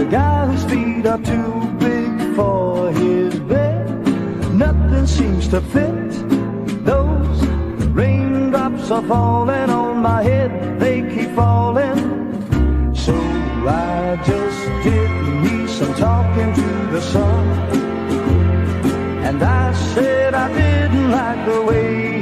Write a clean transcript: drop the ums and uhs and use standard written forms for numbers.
a guy whose feet are too big for his bed. Nothing seems to fit. Those raindrops are falling on my head, they keep falling. So I just did me some talking to the sun, and I said I didn't like the way